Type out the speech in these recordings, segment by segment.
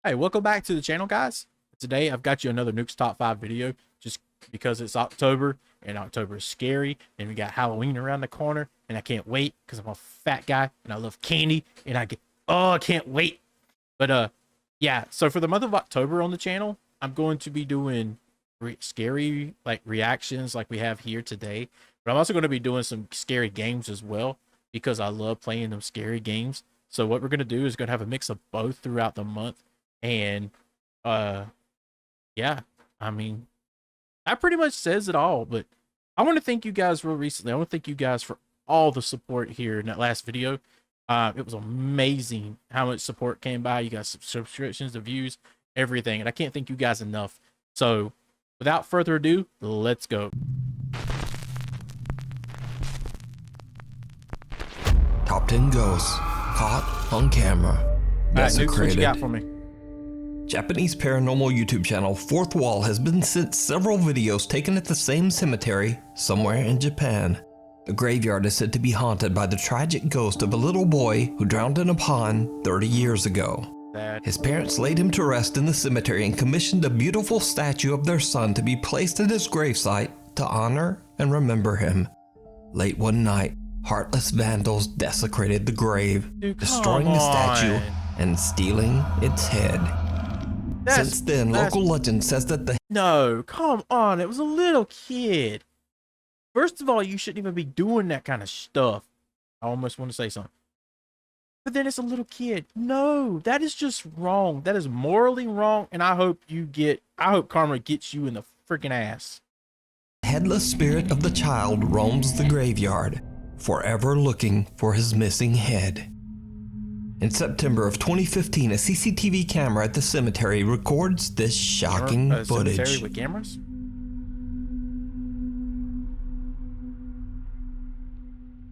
Hey, welcome back to the channel, guys. Today I've got you another Nuke's Top 5 video just because it's October and October is scary and we got Halloween around the corner and I can't wait because I'm a fat guy and I love candy and I can't wait. But yeah, so for the month of October on the channel, I'm going to be doing scary reactions like we have here today, but I'm also going to be doing some scary games as well because I love playing them scary games. So what we're going to do is going to have a mix of both throughout the month. And yeah, I mean, that pretty much says it all. But I want to thank you guys real recently. I want to thank you guys for all the support here in that last video. It was amazing how much support came by. You guys, subscriptions, the views, everything, and I can't thank you guys enough. So without further ado, let's go. Top 10 ghosts caught on camera. All right, Nukes, what you got for me? Japanese paranormal YouTube channel Fourth Wall has been sent several videos taken at the same cemetery somewhere in Japan. The graveyard is said to be haunted by the tragic ghost of a little boy who drowned in a pond 30 years ago. His parents laid him to rest in the cemetery and commissioned a beautiful statue of their son to be placed at his gravesite to honor and remember him. Late one night, heartless vandals desecrated the grave, destroying the statue and stealing its head. Since then, local legend says that No, come on, it was a little kid. First of all, you shouldn't even be doing that kind of stuff. I almost want to say something. But then it's a little kid. No, that is just wrong. That is morally wrong, and I hope karma gets you in the freaking ass. The headless spirit of the child roams the graveyard, forever looking for his missing head. In September of 2015, a CCTV camera at the cemetery records this shocking footage. Cemetery with cameras?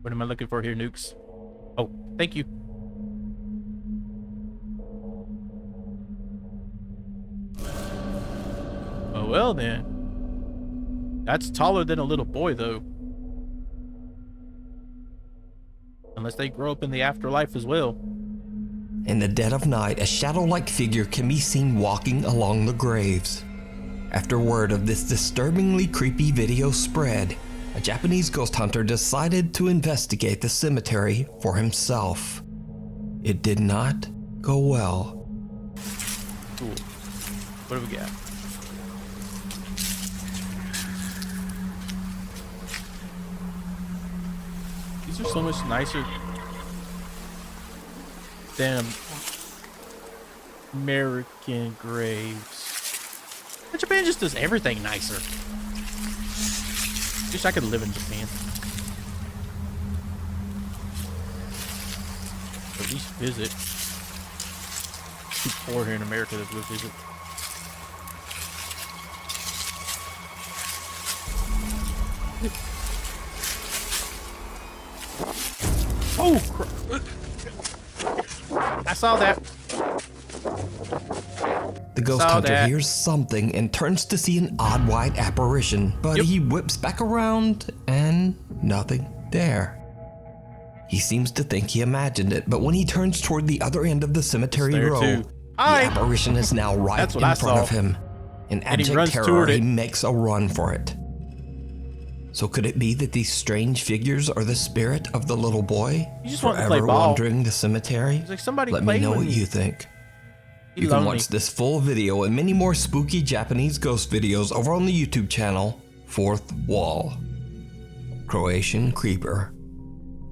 What am I looking for here, Nukes? Oh, thank you. Oh, well then. That's taller than a little boy, though. Unless they grow up in the afterlife as well. In the dead of night, a shadow-like figure can be seen walking along the graves. After word of this disturbingly creepy video spread, a Japanese ghost hunter decided to investigate the cemetery for himself. It did not go well. Cool. What do we got? These are so much nicer than American graves. But Japan just does everything nicer. Wish I could live in Japan. Or at least visit. Too poor here in America to go visit. Oh crap. I saw that. The ghost hunter hears something and turns to see an odd white apparition, but he whips back around and nothing there. He seems to think he imagined it, but when he turns toward the other end of the cemetery row, the apparition is now right in front of him. In abject terror, he makes a run for it. So could it be that these strange figures are the spirit of the little boy forever wandering the cemetery? Let me know what you think. You can watch this full video and many more spooky Japanese ghost videos over on the YouTube channel Fourth Wall. Croatian Creeper.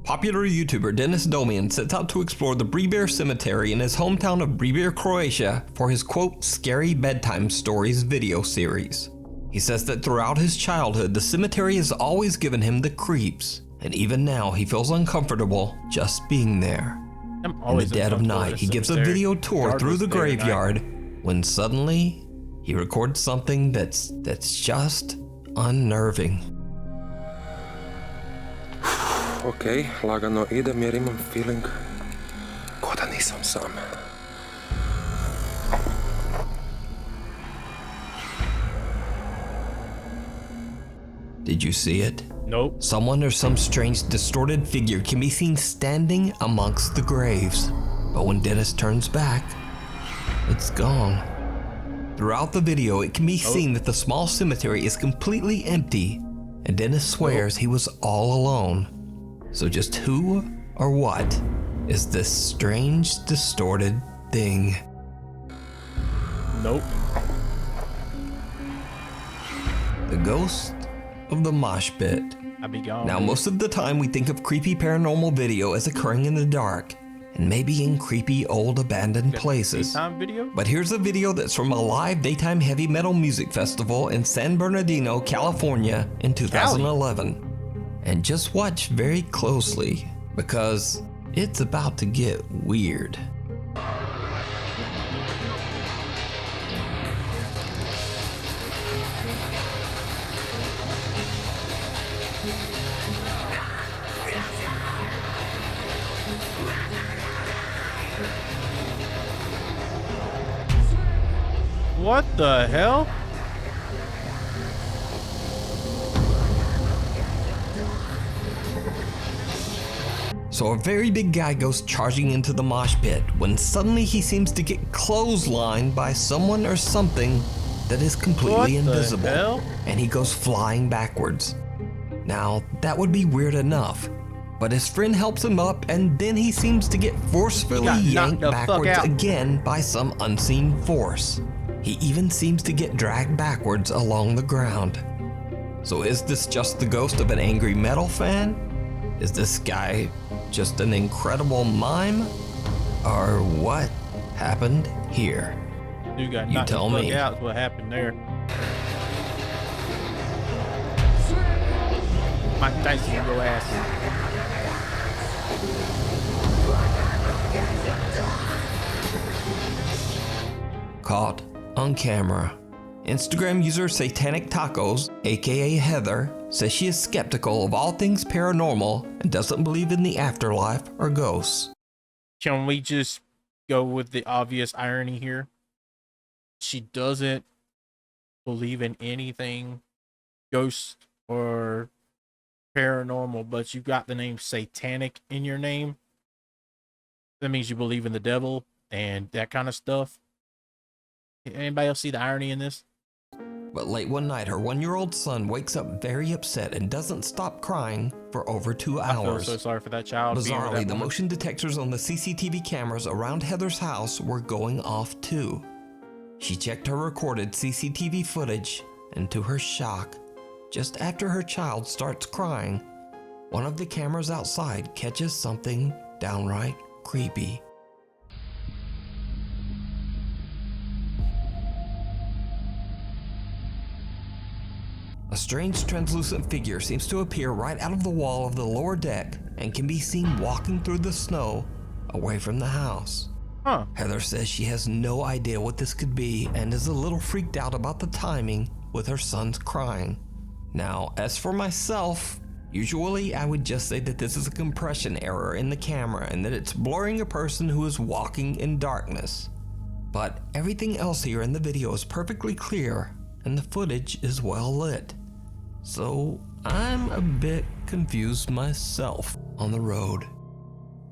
Popular YouTuber Dennis Domian sets out to explore the Bribir Cemetery in his hometown of Bribir, Croatia for his quote, scary bedtime stories video series. He says that throughout his childhood, the cemetery has always given him the creeps, and even now he feels uncomfortable just being there. In the dead of night, he gives a video tour through the graveyard when suddenly he records something that's just unnerving. Okay, lagano idem jer imam feeling ko da nisam sam. Did you see it? Nope. Someone or some strange distorted figure can be seen standing amongst the graves. But when Dennis turns back, it's gone. Throughout the video, it can be seen that the small cemetery is completely empty, and Dennis swears he was all alone. So just who or what is this strange, distorted thing? Nope. The ghost of the mosh pit. I'd be gone. Now, most of the time we think of creepy paranormal video as occurring in the dark, and maybe in creepy old abandoned places. Daytime video? But here's a video that's from a live daytime heavy metal music festival in San Bernardino, California in 2011. And just watch very closely, because it's about to get weird. What the hell? So a very big guy goes charging into the mosh pit when suddenly he seems to get clotheslined by someone or something that is completely invisible, hell? and he goes flying backwards. Now, that would be weird enough, but his friend helps him up, and then he seems to get forcefully yanked backwards again by some unseen force. He even seems to get dragged backwards along the ground. So is this just the ghost of an angry metal fan? Is this guy just an incredible mime? Or what happened here? Dude got You knocked tell the fuck me. out is what happened there. Mike Tyson, your ass. Caught on camera. Instagram user Satanic Tacos, aka Heather, says she is skeptical of all things paranormal and doesn't believe in the afterlife or ghosts. Can we just go with the obvious irony here? She doesn't believe in anything ghost or paranormal, but you got the name Satanic in your name. That means you believe in the devil and that kind of stuff. Anybody else see the irony in this? But late one night, her 1-year-old son wakes up very upset and doesn't stop crying for over 2 I feel hours. so sorry for that child. being with Bizarrely, that the woman. motion detectors on the CCTV cameras around Heather's house were going off too. She checked her recorded CCTV footage, and to her shock, just after her child starts crying, one of the cameras outside catches something downright creepy. A strange translucent figure seems to appear right out of the wall of the lower deck and can be seen walking through the snow away from the house. Huh. Heather says she has no idea what this could be and is a little freaked out about the timing with her son's crying. Now, as for myself, usually I would just say that this is a compression error in the camera and that it's blurring a person who is walking in darkness. But everything else here in the video is perfectly clear and the footage is well lit. So I'm a bit confused myself on the road.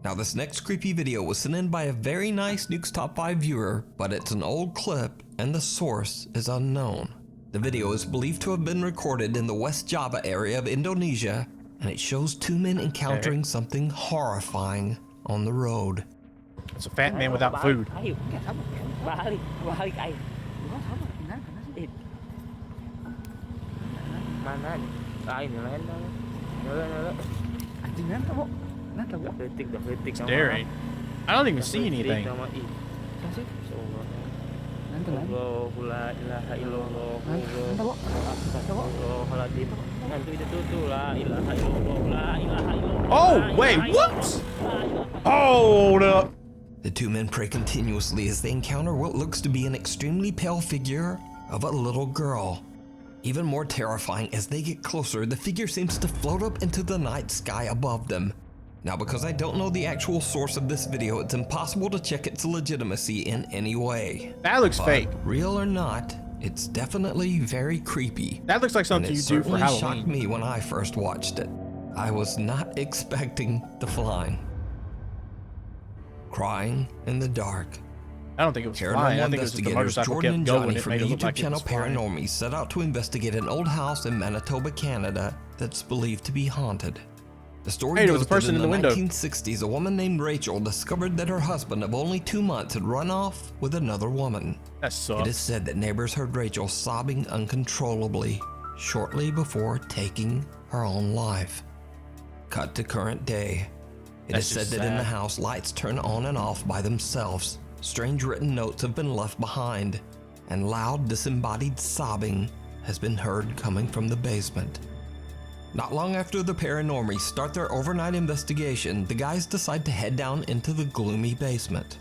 Now this next creepy video was sent in by a very nice Nukes Top 5 viewer, but it's an old clip and the source is unknown. The video is believed to have been recorded in the West Java area of Indonesia, and it shows 2 men encountering something horrifying on the road. It's a fat man without food. Mana? Ini lain dah. Anjing nanti bu, nanti bu. Dah kritik Staring. I don't even see anything. La ilaha illallah. Astagfirullahaladzim. Nanti itu la ilaha illallah. La ilaha illallah. Oh, wait, what? Hold up. The 2 men pray continuously as they encounter what looks to be an extremely pale figure of a little girl. Even more terrifying, as they get closer, the figure seems to float up into the night sky above them. Now, because I don't know the actual source of this video, it's impossible to check its legitimacy in any way. That looks But fake. real or not, it's definitely very creepy. That looks like And something it you do for certainly shocked Halloween. me when I first watched it. I was not expecting the flying. Crying in the dark. I don't think it was flying. I Paranormal think it was just the investigators motorcycle Jordan kept and going. Johnny It from made the it look YouTube like it channel was flying. Paranormies set out to investigate an old house in Manitoba, Canada that's believed to be haunted. The story Hey, there goes was a person that in the window. 1960s, a woman named Rachel discovered that her husband of only 2 months had run off with another woman. That It is sucks. said that neighbors heard Rachel sobbing uncontrollably shortly before taking her own life. Cut to current day. It is That's said just that in the sad. house, lights turn on and off by themselves. Strange written notes have been left behind, and loud disembodied sobbing has been heard coming from the basement. Not long after the Paranormies start their overnight investigation, the guys decide to head down into the gloomy basement.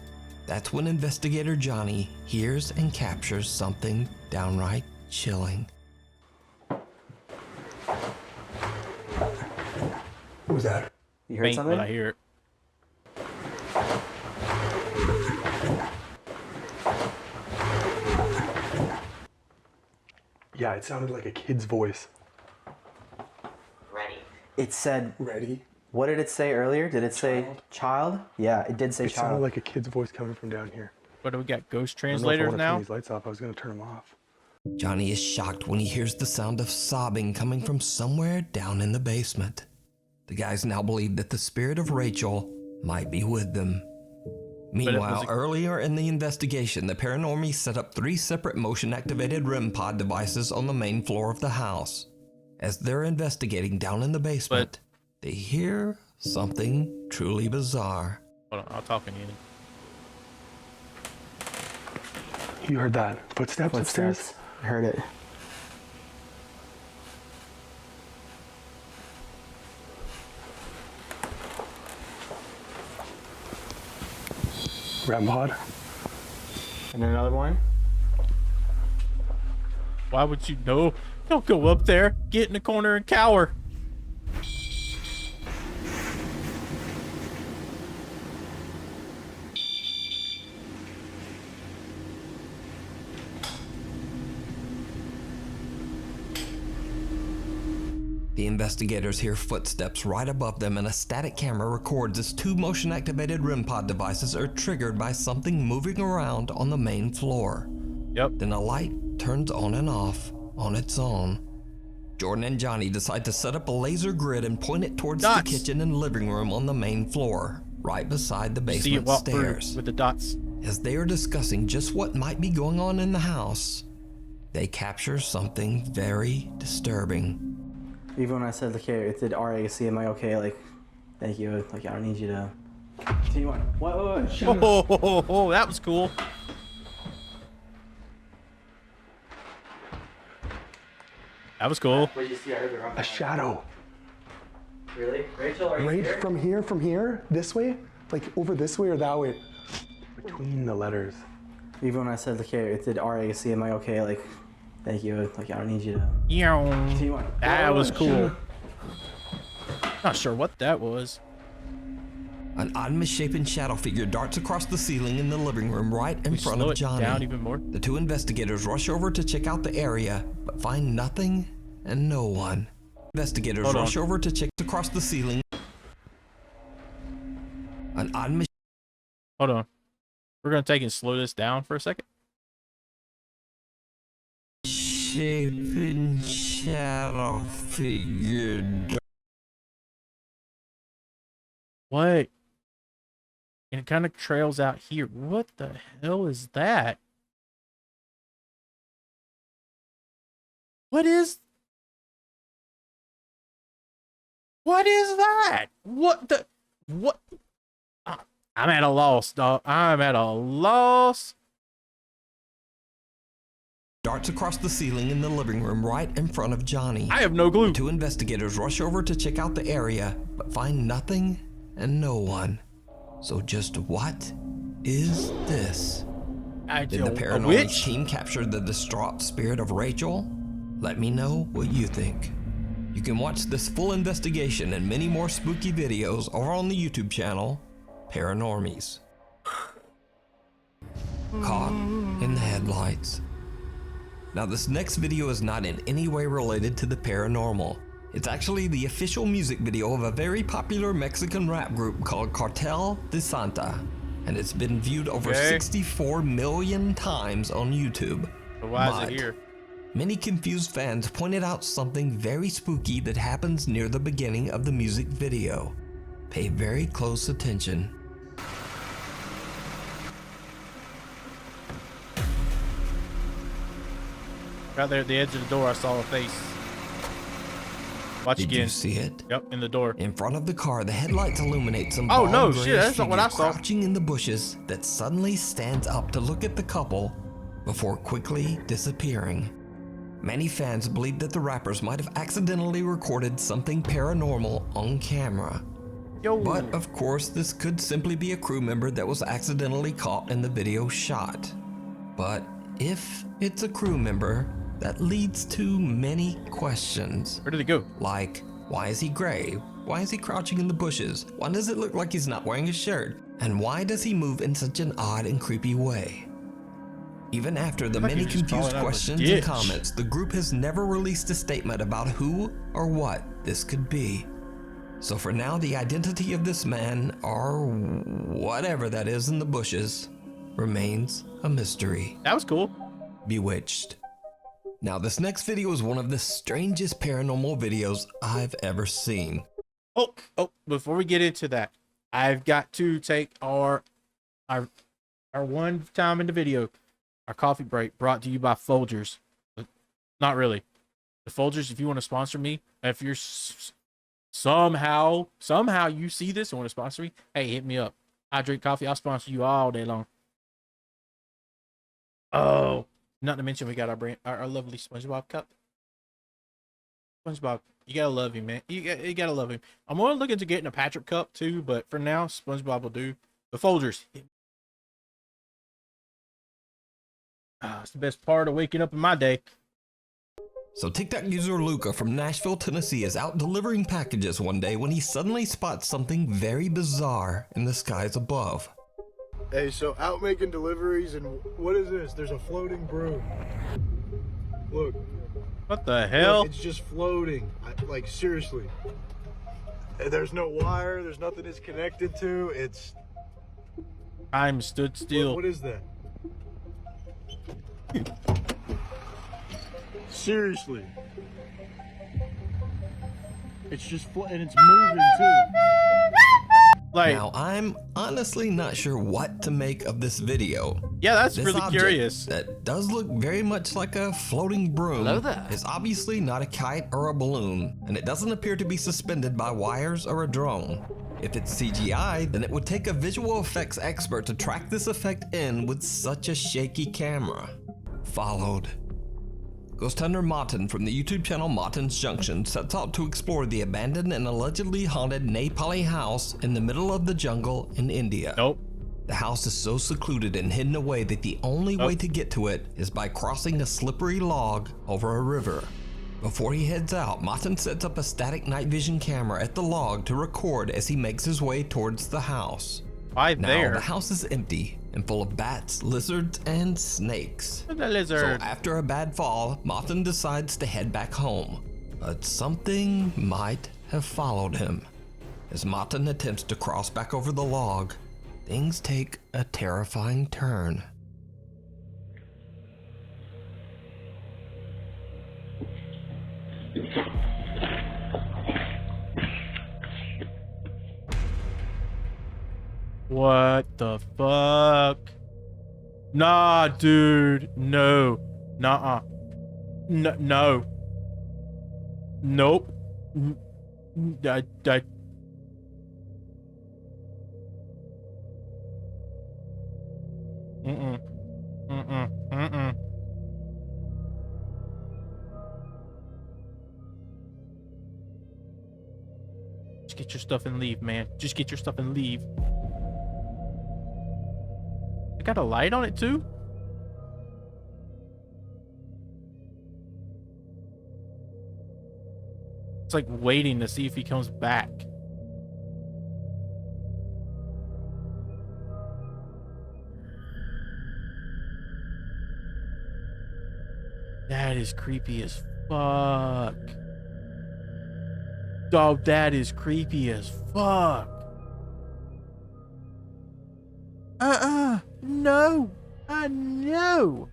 That's when investigator Johnny hears and captures something downright chilling. What was that? You heard Faint, something? but I hear it. Yeah, it sounded like a kid's voice. Ready. It said, Ready? what did it say earlier? Did it say child? Yeah, it did say It sounded child. like a kid's voice coming from down here. What do we got? Ghost I don't know if I translators wanna turn now? these lights off. I was gonna turn them off. Johnny is shocked when he hears the sound of sobbing coming from somewhere down in the basement. The guys now believe that the spirit of Rachel might be with them. Meanwhile, earlier in the investigation, the Paranormies set up 3 separate motion-activated REM pod devices on the main floor of the house. As they're investigating down in the basement, they hear something truly bizarre. Hold on, I'll talk in Ian. You heard that? Footsteps upstairs? Footsteps. I heard it. REM pod? And another one. Why would you know? Don't go up there. Get in the corner and cower. The investigators hear footsteps right above them, and a static camera records as 2 motion-activated REM pod devices are triggered by something moving around on the main floor. Yep. Then a light turns on and off on its own. Jordan and Johnny decide to set up a laser grid and point it towards Dots. the kitchen and living room on the main floor, right beside the See it basement walk through stairs. with the dots. As they are discussing just what might be going on in the house, they capture something very disturbing. Even when I said, like, hey, it did RAC, am I okay? Like, thank you. Like, I don't need you to continue on. What? Oh, that was cool. That was cool. What did you see? I heard it wrong. A shadow. Really? Rachel, are you Right here? from here, this way? Like over this way or that way? Between the letters. Even when I said, like, hey, it did RAC, am I okay? Like, thank you. Like, I don't need you to Yeah. continue on. That was cool. Not sure what that was. An odd misshapen shadow figure darts across the ceiling in the living room right in We front slow of it Johnny. down even more. The 2 investigators rush over to check out the area, but find nothing and no one. Investigators Hold rush on. over to check across the ceiling. An odd Hold on. We're gonna take and slow this down for a second. misshapen shadow figure. What? And it kind of trails out here. What the hell is that? What is that? What the? What? I'm at a loss, dog. I'm at a loss. Darts across the ceiling in the living room right in front of Johnny. I have no clue. The 2 investigators rush over to check out the area, but find nothing and no one. So just what is this? Did the A paranormal witch? team capture the distraught spirit of Rachel? Let me know what you think. You can watch this full investigation and many more spooky videos over on the YouTube channel, Paranormies. Caught in the headlights. Now this next video is not in any way related to the paranormal. It's actually the official music video of a very popular Mexican rap group called Cartel de Santa. and it's been viewed over Okay. 64 million times on YouTube. So why is But it here? many confused fans pointed out something very spooky that happens near the beginning of the music video. Pay very close attention. Right there at the edge of the door, I saw a face. Watch Did again. you see it? Yep, in the door. In front of the car, the headlights illuminate some Oh, no, bald shit, grayish that's not what I figure saw. crouching in the bushes that suddenly stands up to look at the couple before quickly disappearing. Many fans believe that the rappers might have accidentally recorded something paranormal on camera. Yo. But of course, this could simply be a crew member that was accidentally caught in the video shot. But if it's a crew member, that leads to many questions. Where did he go? Like, why is he gray? Why is he crouching in the bushes? Why does it look like he's not wearing a shirt? And why does he move in such an odd and creepy way? Even after the Like many he was just confused crawling out of a questions and ditch. comments, the group has never released a statement about who or what this could be. So for now, the identity of this man, or whatever that is in the bushes, remains a mystery. That was cool. Bewitched. Now, this next video is one of the strangest paranormal videos I've ever seen. Oh, before we get into that, I've got to take our one time in the video, our coffee break brought to you by Folgers. Not really. The Folgers, if you want to sponsor me, if you're somehow you see this and want to sponsor me, hey, hit me up. I drink coffee. I'll sponsor you all day long. Oh, not to mention we got our lovely SpongeBob cup. SpongeBob, you gotta love him, man. You gotta love him. I'm only looking to getting a Patrick cup too, but for now, SpongeBob will do. The Folgers. It's the best part of waking up in my day. So TikTok user Luca from Nashville, Tennessee is out delivering packages one day when he suddenly spots something very bizarre in the skies above. Hey, so out making deliveries, and what is this? There's a floating broom. Look. What the hell? Look, it's just floating. Like, seriously. There's no wire. There's nothing it's connected to. It's... Time stood still. What is that? Seriously. It's just and it's moving too. Like, now, I'm honestly not sure what to make of this video. yeah, that's This really object curious. that does look very much like a floating broom Hello there. is obviously not a kite or a balloon, and it doesn't appear to be suspended by wires or a drone. If it's CGI, then it would take a visual effects expert to track this effect in with such a shaky camera. Followed. Ghost hunter Martin from the YouTube channel Martin's Junction sets out to explore the abandoned and allegedly haunted Nepali house in the middle of the jungle in India. Nope. The house is so secluded and hidden away that the only way to get to it is by crossing a slippery log over a river. Before he heads out, Martin sets up a static night vision camera at the log to record as he makes his way towards the house. Why Now, there? the house is empty and full of bats, lizards, and snakes. The So lizard. after a bad fall, Martin decides to head back home. But something might have followed him. As Martin attempts to cross back over the log, things take a terrifying turn. What the fuck? Nah, dude. No. Nuh-uh. No. Nope. Mm-mm. Mm-mm. Mm-mm. Just get your stuff and leave, man. Just get your stuff and leave. It got a light on it too? It's like waiting to see if he comes back. That is creepy as fuck. Dog, that is creepy as fuck. No. No.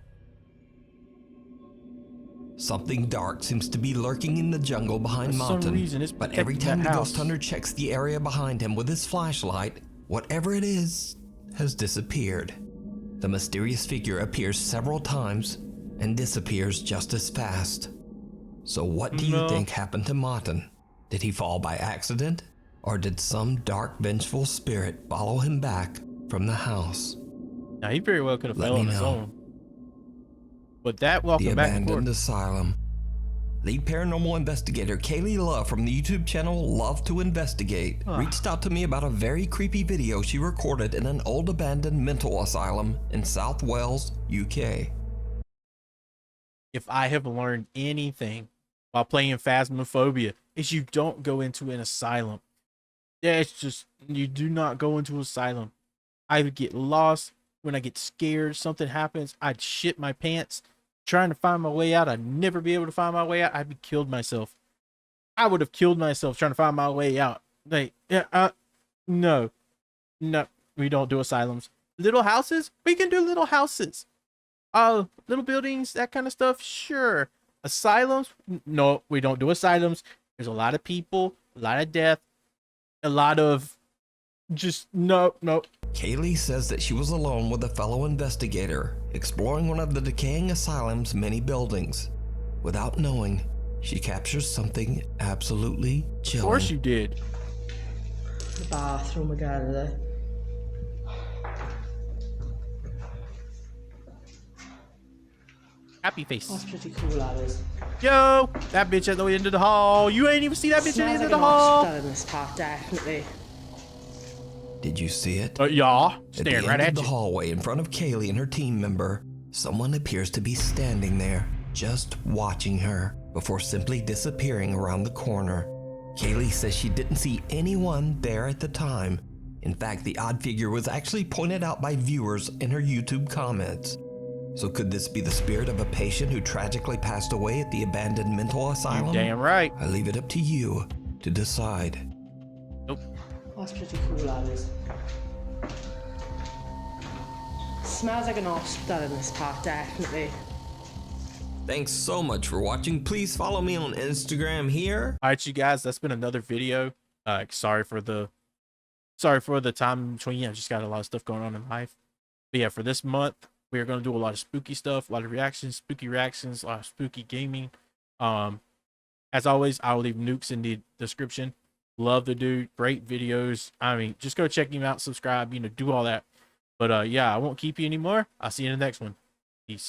Something dark seems to be lurking in the jungle behind For some Martin. reason, it's But every time protecting the that ghost house. hunter checks the area behind him with his flashlight, whatever it is has disappeared. The mysterious figure appears several times and disappears just as fast. So what do you think happened to Martin? Did he fall by accident? Or did some dark, vengeful spirit follow him back from the house? Now, he very well could have Let fell me on his know. own. But that The walking back and Abandoned forth. Asylum. Lead paranormal investigator Kaylee Love from the YouTube channel Love to Investigate reached out to me about a very creepy video she recorded in an old abandoned mental asylum in South Wales, UK. If I have learned anything while playing Phasmophobia, is you don't go into an asylum. Yeah, it's just, you do not go into an asylum. I would get lost. When I get scared, something happens, I'd shit my pants. Trying to find my way out, I'd never be able to find my way out. I'd be killed myself. I would have killed myself trying to find my way out. Like, no, we don't do asylums. Little houses, we can do little houses. Little buildings, that kind of stuff, sure. Asylums, no, we don't do asylums. There's a lot of people, a lot of death, a lot of just no. Kaylee says that she was alone with a fellow investigator, exploring one of the decaying asylum's many buildings. Without knowing, she captures something absolutely chilling. Of course you did. The bathroom again, there. Happy face. That's pretty cool, that is. Yo, that bitch at the end of the hall. You ain't even see that bitch at the Smells end of like the an hall. hospital in this part, definitely. Did you see it? Yeah, At the staring end right of at the you. hallway in front of Kaylee and her team member, someone appears to be standing there, just watching her, before simply disappearing around the corner. Kaylee says she didn't see anyone there at the time. In fact, the odd figure was actually pointed out by viewers in her YouTube comments. So could this be the spirit of a patient who tragically passed away at the abandoned mental asylum? You damn right. I leave it up to you to decide. Nope. That's pretty cool, that is. Smells like an hospital in this part, definitely. Thanks so much for watching. Please follow me on Instagram here. All right, you guys, that's been another video. Sorry for the time in between. I just got a lot of stuff going on in life. But yeah, for this month, we are going to do a lot of spooky stuff, a lot of reactions, spooky reactions, a lot of spooky gaming. As always, I will leave nukes in the description. Love the dude, great videos. I mean, just go check him out, subscribe, do all that. But yeah, I won't keep you anymore. I'll see you in the next one. Peace.